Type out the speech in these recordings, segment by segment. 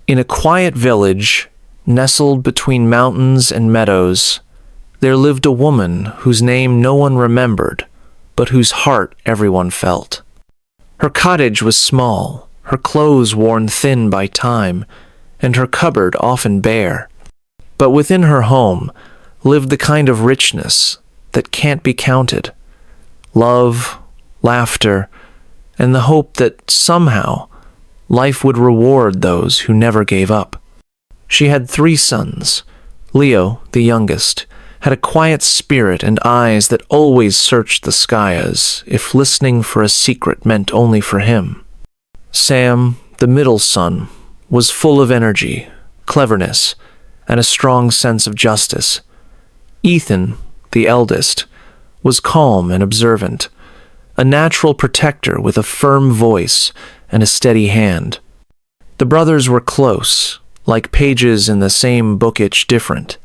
In a quiet village, nestled between mountains and meadows, there lived a woman whose name no one remembered, but whose heart everyone felt. Her cottage was small, her clothes worn thin by time, and her cupboard often bare. But within her home lived the kind of richness that can't be counted. Love, laughter, and the hope that somehow life would reward those who never gave up. She had 3 sons. Leo, the youngest, had a quiet spirit and eyes that always searched the sky as if listening for a secret meant only for him. Sam, the middle son, was full of energy, cleverness, and a strong sense of justice. Ethan, the eldest, was calm and observant, a natural protector with a firm voice and a steady hand. The brothers were close, like pages in the same book, each different,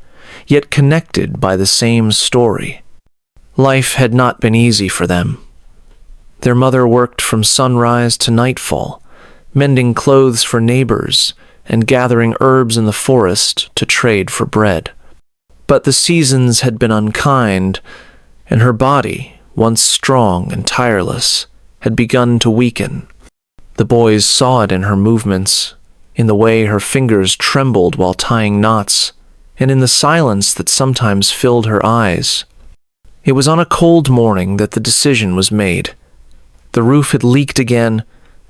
yet connected by the same story. Life had not been easy for them. Their mother worked from sunrise to nightfall, mending clothes for neighbors and gathering herbs in the forest to trade for bread. But the seasons had been unkind, and her body, once strong and tireless, had begun to weaken. The boys saw it in her movements, in the way her fingers trembled while tying knots, and in the silence that sometimes filled her eyes. It was on a cold morning that the decision was made. The roof had leaked again,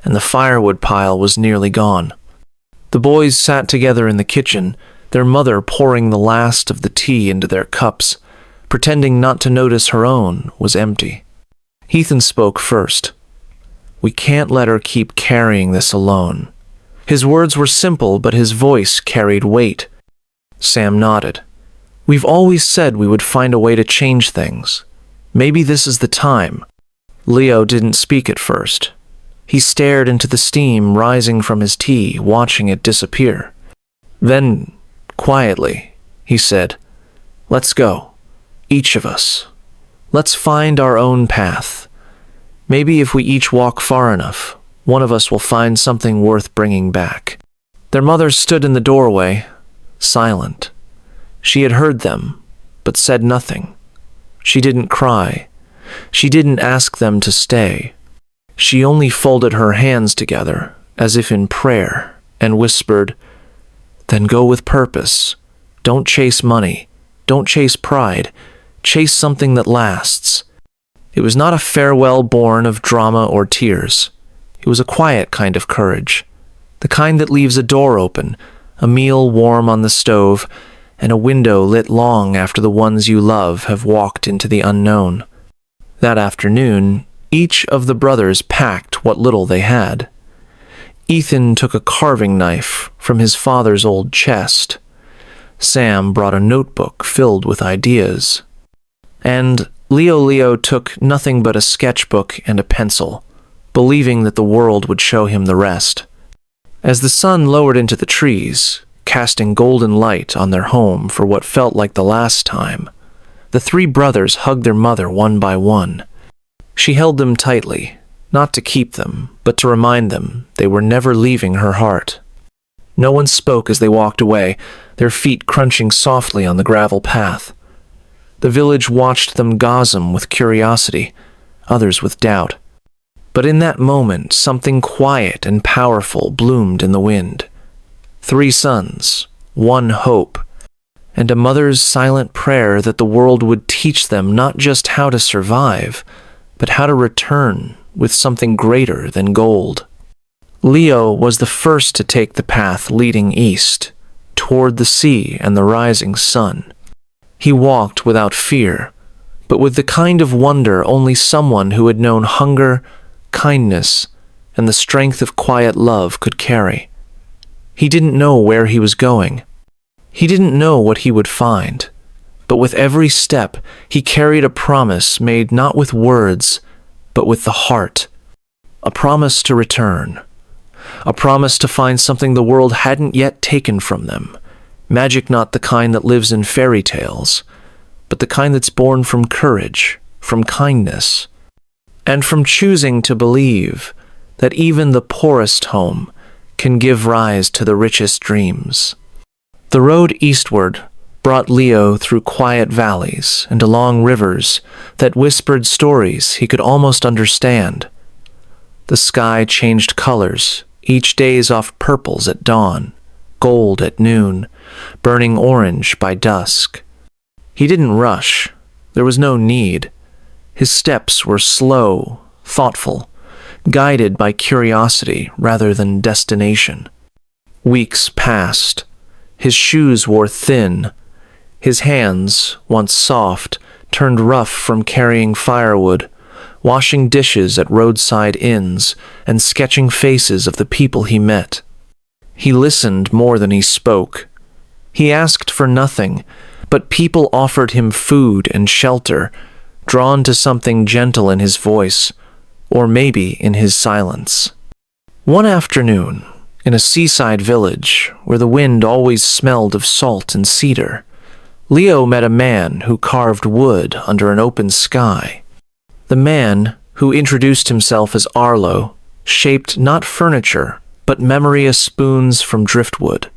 and the firewood pile was nearly gone. The boys sat together in the kitchen, their mother pouring the last of the tea into their cups, pretending not to notice her own was empty. Ethan spoke first. "We can't let her keep carrying this alone." His words were simple, but his voice carried weight. Sam nodded. "We've always said we would find a way to change things. Maybe this is the time." Leo didn't speak at first. He stared into the steam rising from his tea, watching it disappear. Then, quietly, he said, "Let's go. Each of us. Let's find our own path. Maybe if we each walk far enough, one of us will find something worth bringing back." Their mother stood in the doorway, silent. She had heard them, but said nothing. She didn't cry. She didn't ask them to stay. She only folded her hands together, as if in prayer, and whispered, "Then go with purpose. Don't chase money. Don't chase pride. Chase something that lasts." It was not a farewell born of drama or tears. It was a quiet kind of courage, the kind that leaves a door open, a meal warm on the stove, and a window lit long after the ones you love have walked into the unknown. That afternoon, each of the brothers packed what little they had. Ethan took a carving knife from his father's old chest. Sam brought a notebook filled with ideas. And Leo took nothing but a sketchbook and a pencil, believing that the world would show him the rest. As the sun lowered into the trees, casting golden light on their home for what felt like the last time, the 3 brothers hugged their mother one by one. She held them tightly, not to keep them, but to remind them they were never leaving her heart. No one spoke as they walked away, their feet crunching softly on the gravel path. The village watched them gossamer with curiosity, others with doubt. But in that moment, something quiet and powerful bloomed in the wind. 3 sons, 1 hope, and a mother's silent prayer that the world would teach them not just how to survive, but how to return with something greater than gold. Leo was the first to take the path leading east, toward the sea and the rising sun. He walked without fear, but with the kind of wonder only someone who had known hunger, kindness, and the strength of quiet love could carry. He didn't know where he was going. He didn't know what he would find. But with every step, he carried a promise made not with words, but with the heart. A promise to return. A promise to find something the world hadn't yet taken from them. Magic not the kind that lives in fairy tales, but the kind that's born from courage, from kindness, and from choosing to believe that even the poorest home can give rise to the richest dreams. The road eastward brought Leo through quiet valleys and along rivers that whispered stories he could almost understand. The sky changed colors, each day's off purples at dawn, gold at noon, burning orange by dusk. He didn't rush. There was no need. His steps were slow, thoughtful, guided by curiosity rather than destination. Weeks passed. His shoes wore thin. His hands, once soft, turned rough from carrying firewood, washing dishes at roadside inns, and sketching faces of the people he met. He listened more than he spoke. He asked for nothing, but people offered him food and shelter, drawn to something gentle in his voice, or maybe in his silence. One afternoon, in a seaside village where the wind always smelled of salt and cedar, Leo met a man who carved wood under an open sky. The man, who introduced himself as Arlo, shaped not furniture, but memory spoons from driftwood,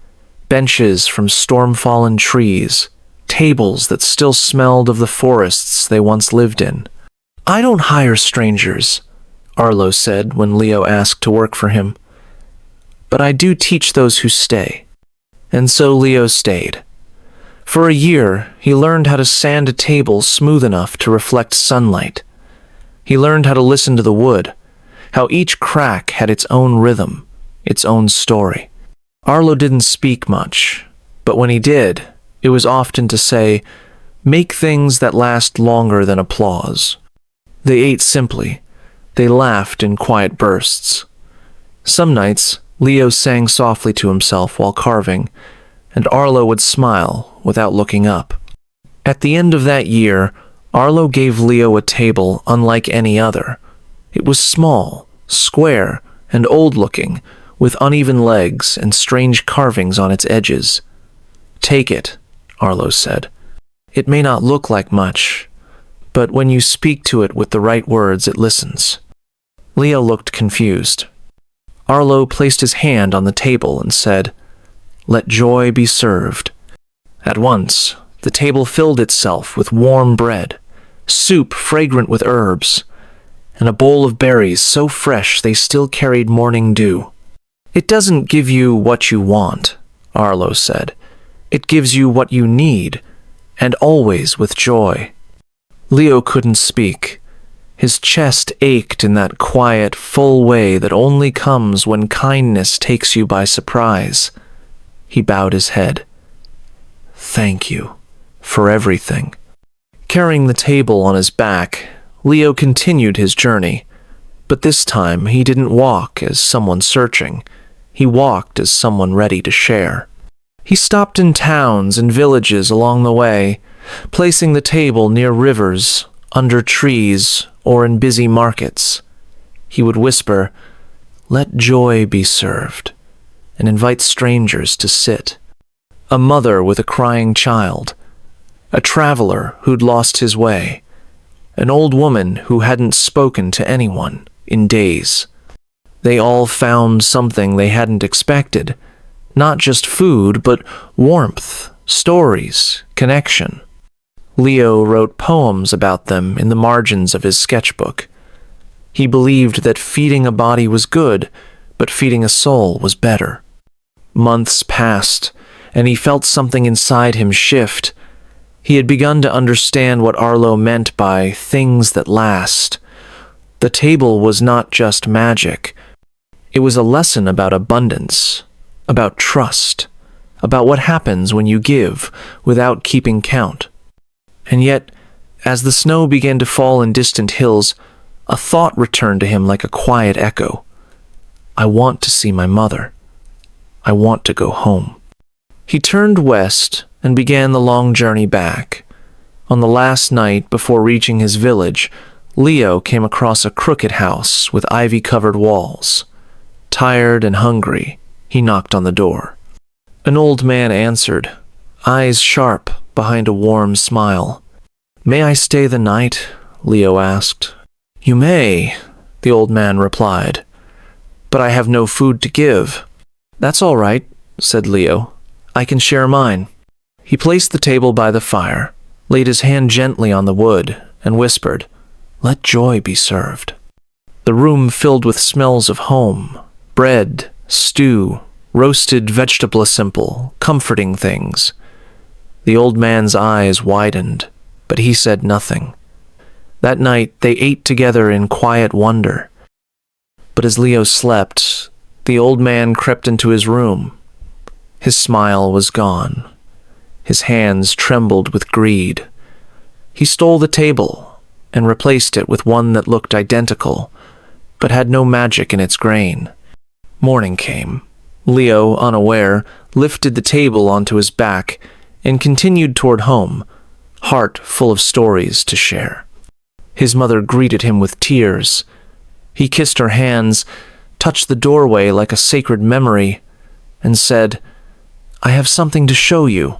benches from storm-fallen trees, tables that still smelled of the forests they once lived in. "I don't hire strangers," Arlo said when Leo asked to work for him. "But I do teach those who stay." And so Leo stayed. For a year, he learned how to sand a table smooth enough to reflect sunlight. He learned how to listen to the wood, how each crack had its own rhythm, its own story. Arlo didn't speak much, but when he did, it was often to say, "Make things that last longer than applause." They ate simply. They laughed in quiet bursts. Some nights, Leo sang softly to himself while carving, and Arlo would smile without looking up. At the end of that year, Arlo gave Leo a table unlike any other. It was small, square, and old-looking, with uneven legs and strange carvings on its edges. "Take it," Arlo said. "It may not look like much, but when you speak to it with the right words, it listens." Leo looked confused. Arlo placed his hand on the table and said, "Let joy be served." At once, the table filled itself with warm bread, soup fragrant with herbs, and a bowl of berries so fresh they still carried morning dew. "It doesn't give you what you want," Arlo said. "It gives you what you need, and always with joy." Leo couldn't speak. His chest ached in that quiet, full way that only comes when kindness takes you by surprise. He bowed his head. "Thank you for everything." Carrying the table on his back, Leo continued his journey. But this time he didn't walk as someone searching. He walked as someone ready to share. He stopped in towns and villages along the way, placing the table near rivers, under trees, or in busy markets. He would whisper, "Let joy be served," and invite strangers to sit. A mother with a crying child, a traveler who'd lost his way, an old woman who hadn't spoken to anyone in days. They all found something they hadn't expected, not just food, but warmth, stories, connection. Leo wrote poems about them in the margins of his sketchbook. He believed that feeding a body was good, but feeding a soul was better. Months passed, and he felt something inside him shift. He had begun to understand what Arlo meant by things that last. The table was not just magic. It was a lesson about abundance, about trust, about what happens when you give without keeping count. And yet, as the snow began to fall in distant hills, a thought returned to him like a quiet echo. "I want to see my mother. I want to go home." He turned west and began the long journey back. On the last night before reaching his village, Leo came across a crooked house with ivy-covered walls. Tired and hungry, he knocked on the door. An old man answered, eyes sharp behind a warm smile. "May I stay the night?" Leo asked. "You may," the old man replied, "but I have no food to give." "That's all right," said Leo. "I can share mine." He placed the table by the fire, laid his hand gently on the wood, and whispered, "Let joy be served." The room filled with smells of home, bread, stew, roasted vegetable simple, comforting things. The old man's eyes widened, but he said nothing. That night they ate together in quiet wonder. But as Leo slept, the old man crept into his room. His smile was gone. His hands trembled with greed. He stole the table and replaced it with one that looked identical, but had no magic in its grain. Morning came. Leo, unaware, lifted the table onto his back and continued toward home, heart full of stories to share. His mother greeted him with tears. He kissed her hands, touched the doorway like a sacred memory, and said, "I have something to show you."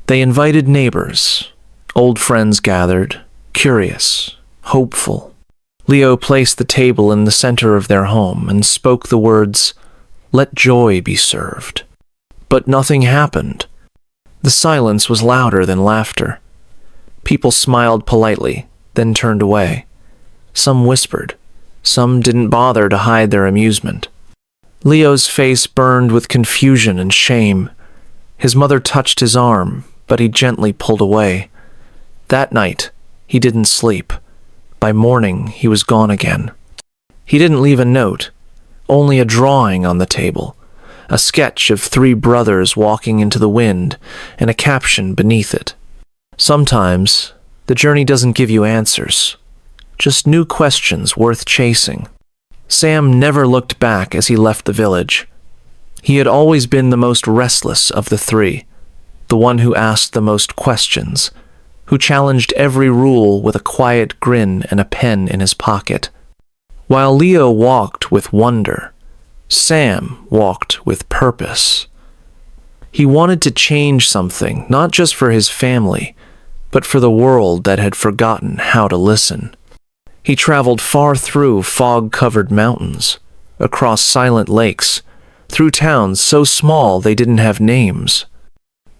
They invited neighbors. Old friends gathered, curious, hopeful. Leo placed the table in the center of their home and spoke the words, "Let joy be served." But nothing happened. The silence was louder than laughter. People smiled politely, then turned away. Some whispered. Some didn't bother to hide their amusement. Leo's face burned with confusion and shame. His mother touched his arm, but he gently pulled away. That night, he didn't sleep. By morning, he was gone again. He didn't leave a note, only a drawing on the table, a sketch of 3 brothers walking into the wind, and a caption beneath it. Sometimes, the journey doesn't give you answers, just new questions worth chasing. Sam never looked back as he left the village. He had always been the most restless of the 3, the one who asked the most questions, who challenged every rule with a quiet grin and a pen in his pocket. While Leo walked with wonder, Sam walked with purpose. He wanted to change something, not just for his family, but for the world that had forgotten how to listen. He traveled far through fog-covered mountains, across silent lakes, through towns so small they didn't have names.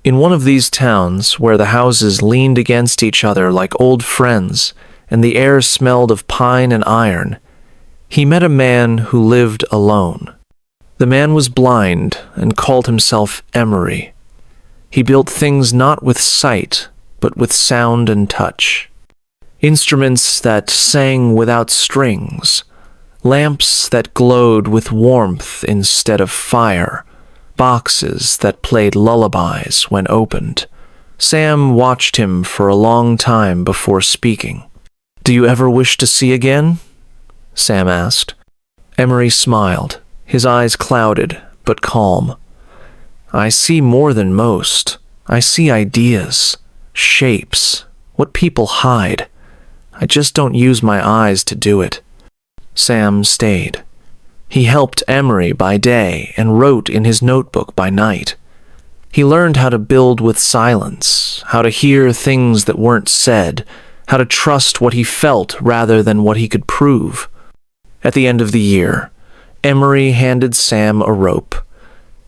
In one of these towns, where the houses leaned against each other like old friends, and the air smelled of pine and iron, he met a man who lived alone. The man was blind and called himself Emery. He built things not with sight, but with sound and touch. Instruments that sang without strings, lamps that glowed with warmth instead of fire, boxes that played lullabies when opened. Sam watched him for a long time before speaking. "Do you ever wish to see again?" Sam asked. Emery smiled, his eyes clouded but calm. "I see more than most. I see ideas, shapes, what people hide. I just don't use my eyes to do it." Sam stayed. He helped Emery by day and wrote in his notebook by night. He learned how to build with silence, how to hear things that weren't said, how to trust what he felt rather than what he could prove. At the end of the year, Emery handed Sam a rope.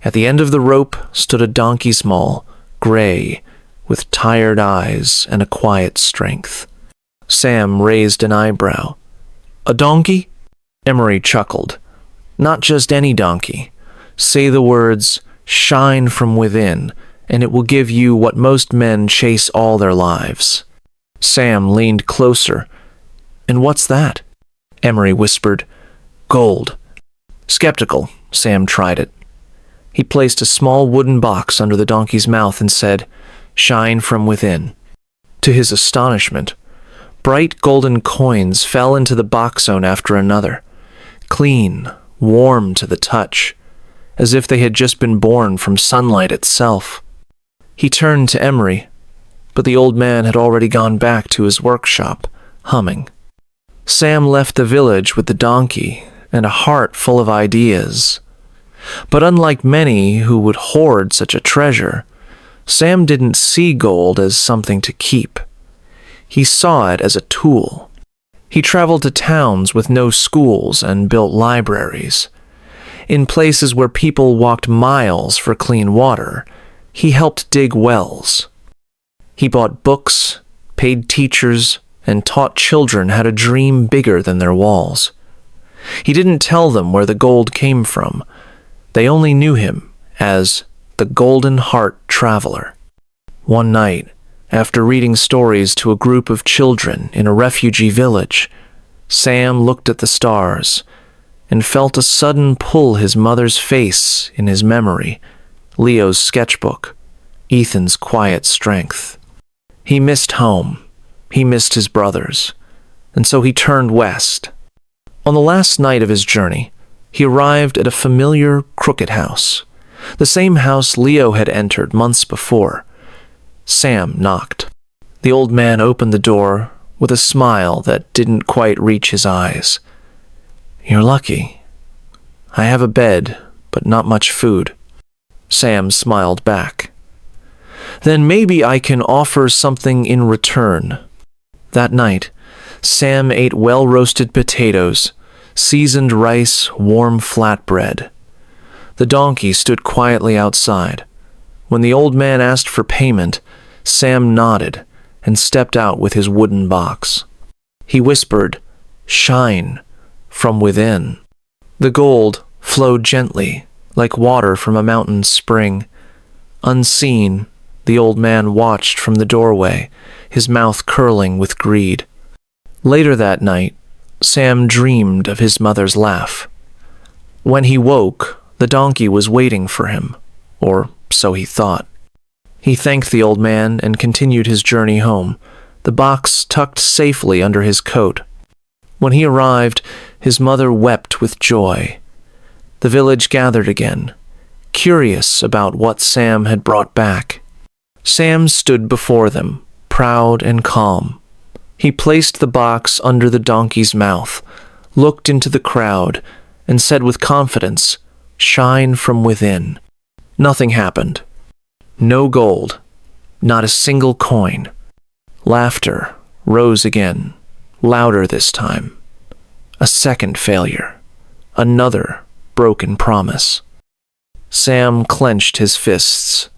At the end of the rope stood a donkey's maul, gray, with tired eyes and a quiet strength. Sam raised an eyebrow. "A donkey?" Emery chuckled. "Not just any donkey. Say the words, 'Shine from within,' and it will give you what most men chase all their lives." Sam leaned closer. "And what's that?" Emery whispered. "Gold." Skeptical, Sam tried it. He placed a small wooden box under the donkey's mouth and said, "Shine from within." To his astonishment, bright golden coins fell into the box one after another, clean, warm to the touch, as if they had just been born from sunlight itself. He turned to Emery, but the old man had already gone back to his workshop, humming. Sam left the village with the donkey and a heart full of ideas. But unlike many who would hoard such a treasure, Sam didn't see gold as something to keep. He saw it as a tool. He traveled to towns with no schools and built libraries. In places where people walked miles for clean water, he helped dig wells. He bought books, paid teachers, and taught children how to dream bigger than their walls. He didn't tell them where the gold came from. They only knew him as the Golden Heart Traveler. One night, after reading stories to a group of children in a refugee village, Sam looked at the stars and felt a sudden pull his mother's face in his memory, Leo's sketchbook, Ethan's quiet strength. He missed home. He missed his brothers. And so he turned west. On the last night of his journey, he arrived at a familiar crooked house, the same house Leo had entered months before. Sam knocked. The old man opened the door with a smile that didn't quite reach his eyes. "You're lucky. I have a bed, but not much food." Sam smiled back. "Then maybe I can offer something in return." That night, Sam ate well-roasted potatoes, seasoned rice, warm flatbread. The donkey stood quietly outside. When the old man asked for payment, Sam nodded and stepped out with his wooden box. He whispered, "Shine," from within. The gold flowed gently, like water from a mountain spring. Unseen, the old man watched from the doorway, his mouth curling with greed. Later that night, Sam dreamed of his mother's laugh. When he woke, the donkey was waiting for him, or so he thought. He thanked the old man and continued his journey home, the box tucked safely under his coat. When he arrived, his mother wept with joy. The village gathered again, curious about what Sam had brought back. Sam stood before them, proud and calm. He placed the box under the donkey's mouth, looked into the crowd, and said with confidence, "Shine from within." Nothing happened. No gold, not a single coin. Laughter rose again, louder this time. A second failure. Another broken promise. Sam clenched his fists,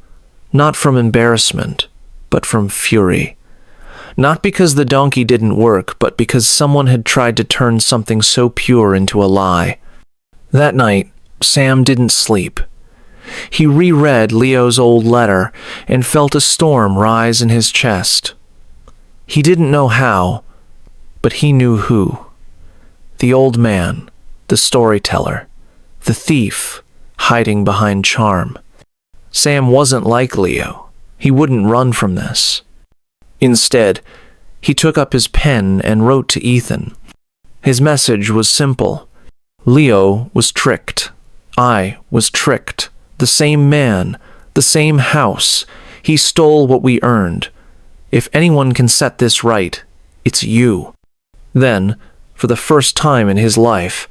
not from embarrassment, but from fury. Not because the donkey didn't work, but because someone had tried to turn something so pure into a lie. That night, Sam didn't sleep. He reread Leo's old letter and felt a storm rise in his chest. He didn't know how, but he knew who. The old man, the storyteller, the thief hiding behind charm. Sam wasn't like Leo. He wouldn't run from this. Instead, he took up his pen and wrote to Ethan. His message was simple. Leo was tricked. I was tricked. The same man, the same house. He stole what we earned. If anyone can set this right, it's you. Then, for the first time in his life,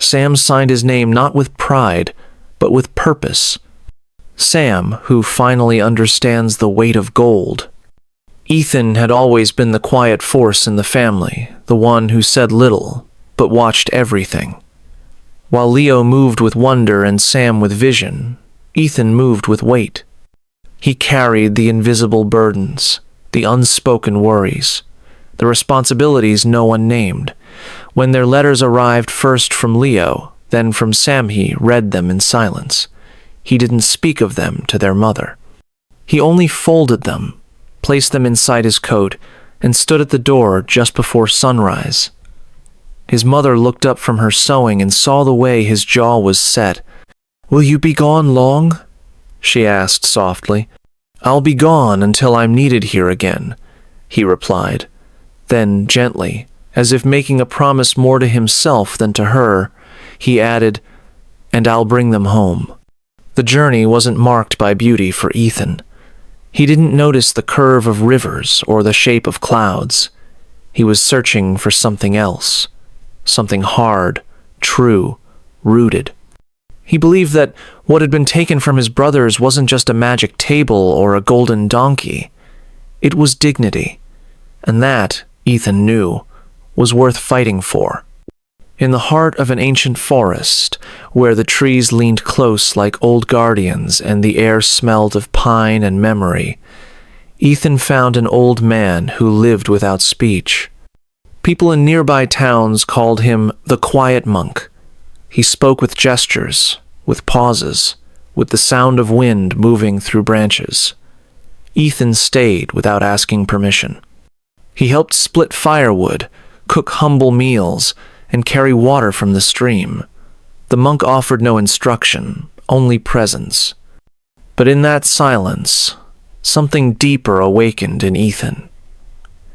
Sam signed his name not with pride, but with purpose. Sam, who finally understands the weight of gold. Ethan had always been the quiet force in the family, the one who said little, but watched everything. While Leo moved with wonder and Sam with vision, Ethan moved with weight. He carried the invisible burdens, the unspoken worries, the responsibilities no one named. When their letters arrived first from Leo, then from Sam, he read them in silence. He didn't speak of them to their mother. He only folded them, placed them inside his coat, and stood at the door just before sunrise. His mother looked up from her sewing and saw the way his jaw was set. "Will you be gone long?" she asked softly. "I'll be gone until I'm needed here again," he replied. Then gently, as if making a promise more to himself than to her, he added, "And I'll bring them home." The journey wasn't marked by beauty for Ethan. He didn't notice the curve of rivers or the shape of clouds. He was searching for something else, something hard, true, rooted. He believed that what had been taken from his brothers wasn't just a magic table or a golden donkey. It was dignity, and that, Ethan knew, was worth fighting for. In the heart of an ancient forest, where the trees leaned close like old guardians and the air smelled of pine and memory, Ethan found an old man who lived without speech. People in nearby towns called him the Quiet Monk. He spoke with gestures, with pauses, with the sound of wind moving through branches. Ethan stayed without asking permission. He helped split firewood, cook humble meals, and carry water from the stream. The monk offered no instruction, only presence. But in that silence, something deeper awakened in Ethan.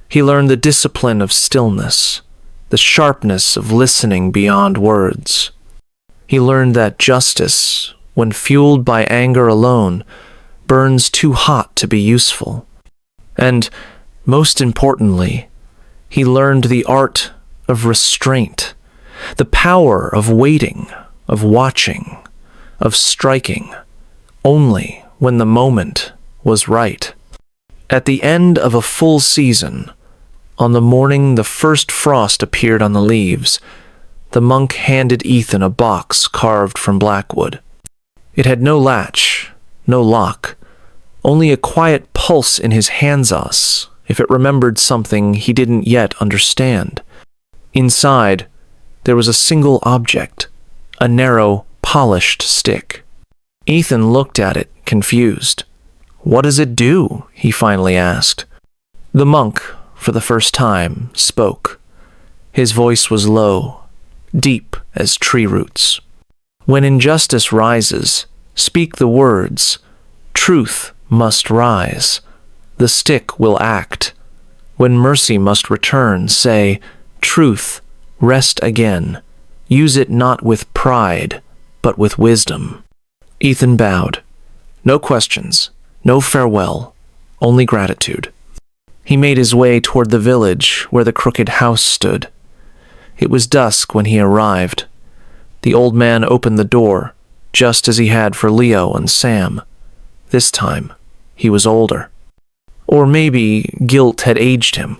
He learned the discipline of stillness, the sharpness of listening beyond words. He learned that justice, when fueled by anger alone, burns too hot to be useful. And, most importantly, he learned the art of restraint, the power of waiting, of watching, of striking, only when the moment was right. At the end of a full season, on the morning the first frost appeared on the leaves, the monk handed Ethan a box carved from blackwood. It had no latch, no lock, only a quiet pulse in his hands if it remembered something he didn't yet understand. Inside, there was a single object, a narrow, polished stick. Ethan looked at it, confused. "What does it do?" he finally asked. The monk, for the first time, spoke. His voice was low, deep as tree roots. "When injustice rises, speak the words, 'Truth must rise.' The stick will act. When mercy must return, say, 'Truth, rest again.' Use it not with pride, but with wisdom." Ethan bowed. No questions, no farewell, only gratitude. He made his way toward the village where the crooked house stood. It was dusk when he arrived. The old man opened the door, just as he had for Leo and Sam. This time, he was older. Or maybe guilt had aged him.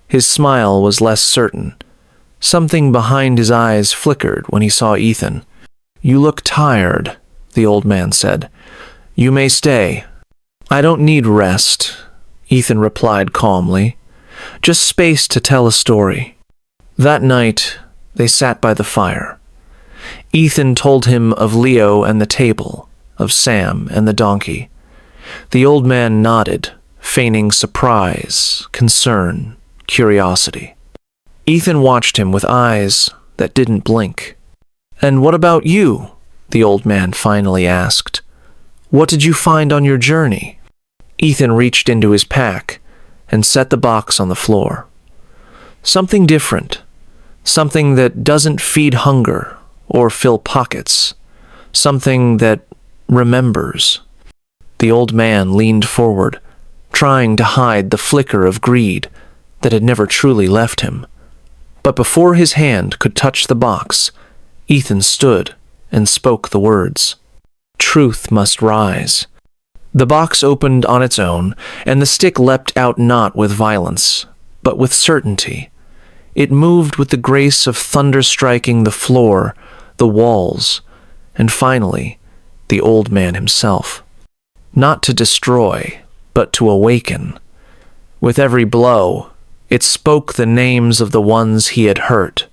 His smile was less certain. Something behind his eyes flickered when he saw Ethan. "You look tired," the old man said. "You may stay." "I don't need rest," Ethan replied calmly. "Just space to tell a story." That night, they sat by the fire. Ethan told him of Leo and the table, of Sam and the donkey. The old man nodded, feigning surprise, concern, curiosity. Ethan watched him with eyes that didn't blink. "And what about you?" the old man finally asked. "What did you find on your journey?" Ethan reached into his pack and set the box on the floor. Something different, something that doesn't feed hunger or fill pockets, something that remembers. The old man leaned forward, trying to hide the flicker of greed that had never truly left him. But before his hand could touch the box, Ethan stood and spoke the words. "Truth must rise." The box opened on its own, and the stick leapt out not with violence, but with certainty. It moved with the grace of thunder striking the floor, the walls, and finally, the old man himself. Not to destroy, but to awaken. With every blow, it spoke the names of the ones he had hurt.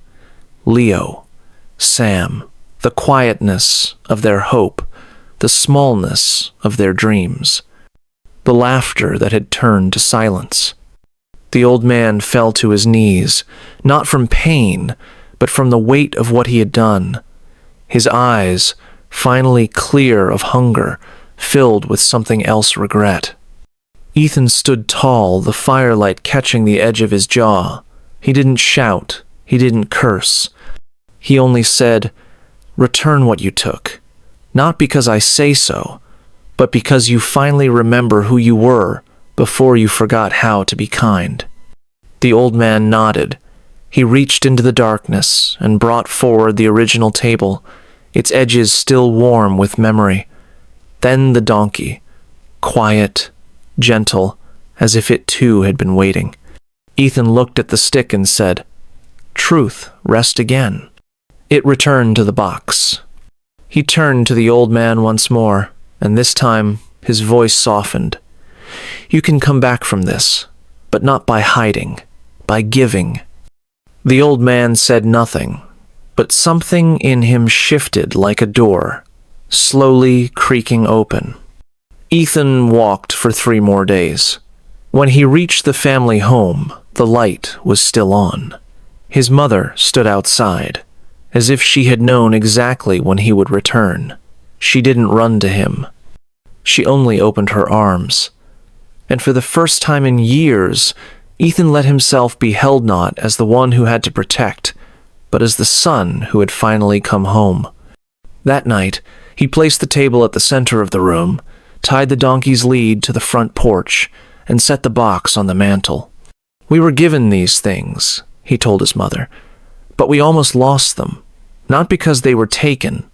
Leo, Sam, the quietness of their hope, the smallness of their dreams, the laughter that had turned to silence. The old man fell to his knees, not from pain, but from the weight of what he had done. His eyes, finally clear of hunger, filled with something else regret. Ethan stood tall, the firelight catching the edge of his jaw. He didn't shout, he didn't curse. He only said, "Return what you took. Not because I say so, but because you finally remember who you were before you forgot how to be kind." The old man nodded. He reached into the darkness and brought forward the original table, its edges still warm with memory. Then the donkey, quiet, gentle, as if it too had been waiting. Ethan looked at the stick and said, "Truth, rest again." It returned to the box. He turned to the old man once more, and this time his voice softened. "You can come back from this, but not by hiding, by giving." The old man said nothing, but something in him shifted like a door, slowly creaking open. Ethan walked for 3 more days. When he reached the family home, the light was still on. His mother stood outside, as if she had known exactly when he would return. She didn't run to him. She only opened her arms. And for the first time in years, Ethan let himself be held not as the one who had to protect, but as the son who had finally come home. That night, he placed the table at the center of the room, tied the donkey's lead to the front porch, and set the box on the mantel. "We were given these things," he told his mother, "but we almost lost them, not because they were taken,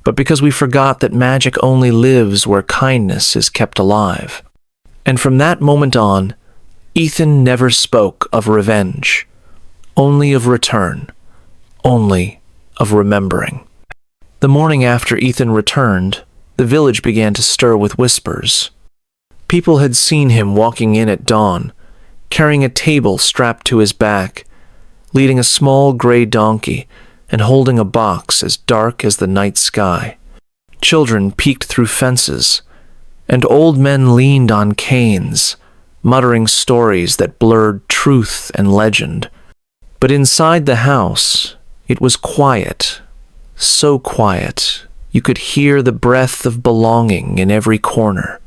but because we forgot that magic only lives where kindness is kept alive." And from that moment on, Ethan never spoke of revenge, only of return, only of remembering. The morning after Ethan returned, the village began to stir with whispers. People had seen him walking in at dawn, carrying a table strapped to his back, leading a small gray donkey, and holding a box as dark as the night sky. Children peeked through fences, and old men leaned on canes, muttering stories that blurred truth and legend. But inside the house, it was quiet, so quiet you could hear the breath of belonging in every corner.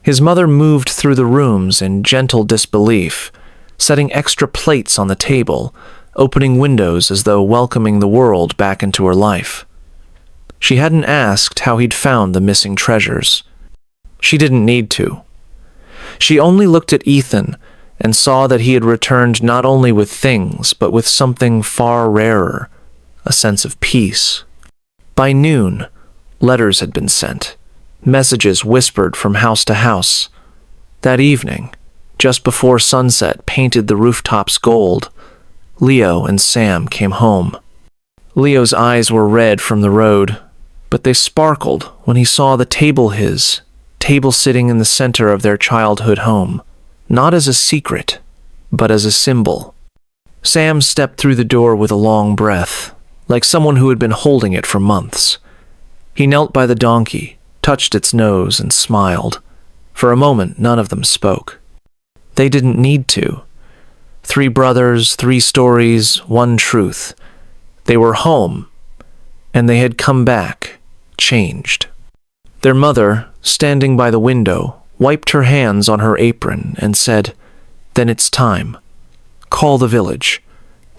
His mother moved through the rooms in gentle disbelief, setting extra plates on the table, opening windows as though welcoming the world back into her life. She hadn't asked how he'd found the missing treasures. She didn't need to. She only looked at Ethan and saw that he had returned not only with things, but with something far rarer, a sense of peace. By noon, letters had been sent, messages whispered from house to house. That evening, just before sunset painted the rooftops gold, Leo and Sam came home. Leo's eyes were red from the road, but they sparkled when he saw the table sitting in the center of their childhood home, not as a secret, but as a symbol. Sam stepped through the door with a long breath, like someone who had been holding it for months. He knelt by the donkey, touched its nose, and smiled. For a moment, none of them spoke. They didn't need to. 3 brothers, 3 stories, 1 truth. They were home, and they had come back, changed. Their mother, standing by the window, wiped her hands on her apron and said, "Then it's time. Call the village.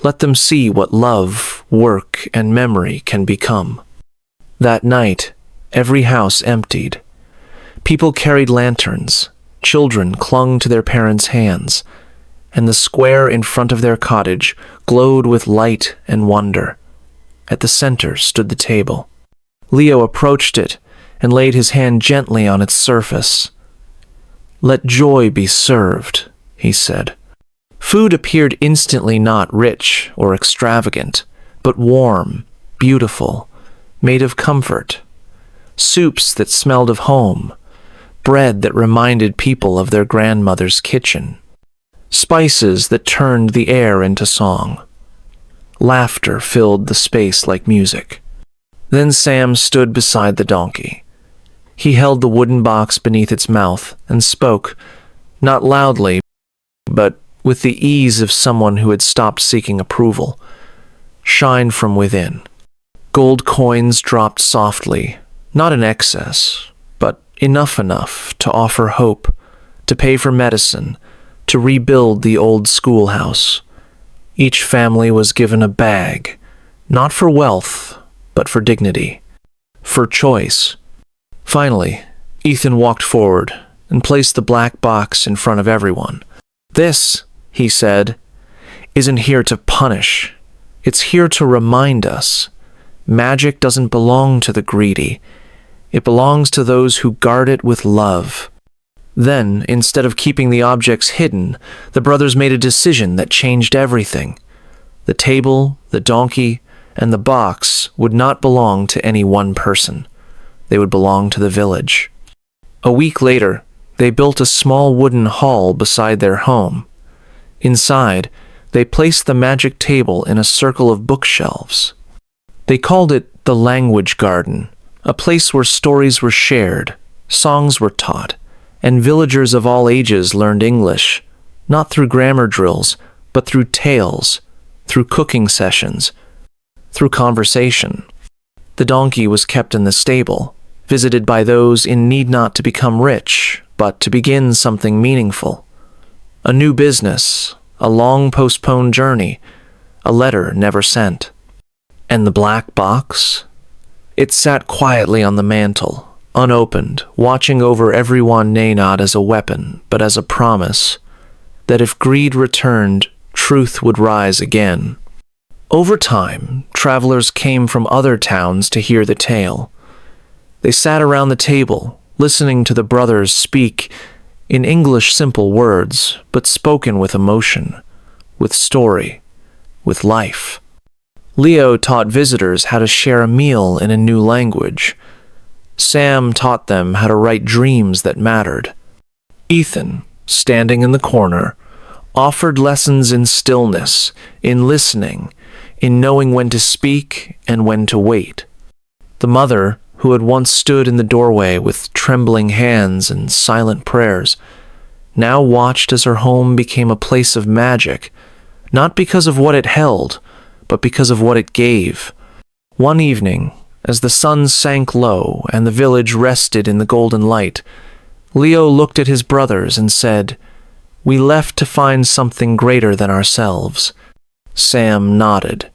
Let them see what love, work, and memory can become." That night, every house emptied. People carried lanterns, children clung to their parents' hands, and the square in front of their cottage glowed with light and wonder. At the center stood the table. Leo approached it and laid his hand gently on its surface. "Let joy be served," he said. Food appeared instantly not rich or extravagant, but warm, beautiful, made of comfort. Soups that smelled of home, bread that reminded people of their grandmother's kitchen, spices that turned the air into song. Laughter filled the space like music. Then Sam stood beside the donkey. He held the wooden box beneath its mouth and spoke, not loudly, but with the ease of someone who had stopped seeking approval. "Shine from within." Gold coins dropped softly, not in excess, but enough to offer hope, to pay for medicine, to rebuild the old schoolhouse. Each family was given a bag, not for wealth, but for dignity, for choice. Finally, Ethan walked forward and placed the black box in front of everyone. "This," he said, "isn't here to punish. It's here to remind us. Magic doesn't belong to the greedy. It belongs to those who guard it with love." Then, instead of keeping the objects hidden, the brothers made a decision that changed everything. The table, the donkey, and the box would not belong to any one person. They would belong to the village. A week later, they built a small wooden hall beside their home. Inside, they placed the magic table in a circle of bookshelves. They called it the Language Garden, a place where stories were shared, songs were taught, and villagers of all ages learned English, not through grammar drills, but through tales, through cooking sessions, through conversation. The donkey was kept in the stable, visited by those in need not to become rich, but to begin something meaningful. A new business, a long-postponed journey, a letter never sent. And the black box? It sat quietly on the mantel, unopened, watching over everyone, not as a weapon, but as a promise, that if greed returned, truth would rise again. Over time, travelers came from other towns to hear the tale. They sat around the table, listening to the brothers speak in English simple words, but spoken with emotion, with story, with life. Leo taught visitors how to share a meal in a new language. Sam taught them how to write dreams that mattered. Ethan, standing in the corner, offered lessons in stillness, in listening, in knowing when to speak and when to wait. The mother, who had once stood in the doorway with trembling hands and silent prayers, now watched as her home became a place of magic, not because of what it held, but because of what it gave. One evening, as the sun sank low and the village rested in the golden light, Leo looked at his brothers and said, "We left to find something greater than ourselves." Sam nodded,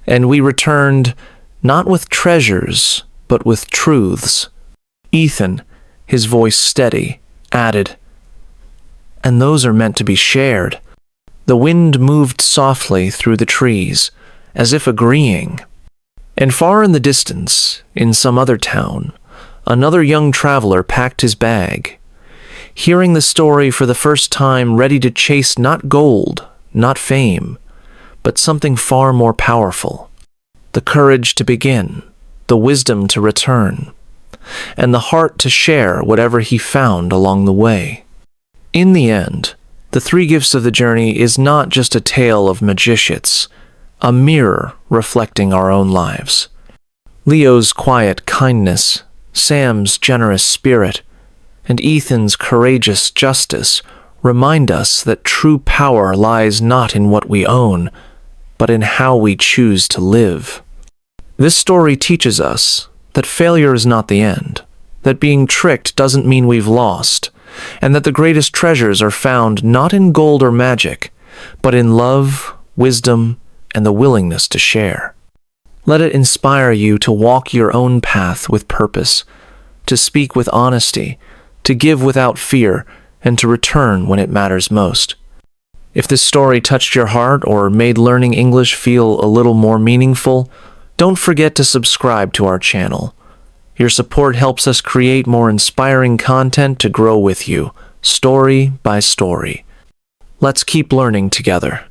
and we returned not with treasures, but with truths. Ethan, his voice steady, added, "And those are meant to be shared." The wind moved softly through the trees, as if agreeing. And far in the distance, in some other town, another young traveler packed his bag, hearing the story for the first time, ready to chase not gold, not fame, but something far more powerful. The courage to begin, the wisdom to return, and the heart to share whatever he found along the way. In the end, the three gifts of the journey is not just a tale of magicians, a mirror reflecting our own lives. Leo's quiet kindness, Sam's generous spirit, and Ethan's courageous justice remind us that true power lies not in what we own, but in how we choose to live. This story teaches us that failure is not the end, that being tricked doesn't mean we've lost, and that the greatest treasures are found not in gold or magic, but in love, wisdom, and the willingness to share. Let it inspire you to walk your own path with purpose, to speak with honesty, to give without fear, and to return when it matters most. If this story touched your heart or made learning English feel a little more meaningful, don't forget to subscribe to our channel. Your support helps us create more inspiring content to grow with you, story by story. Let's keep learning together.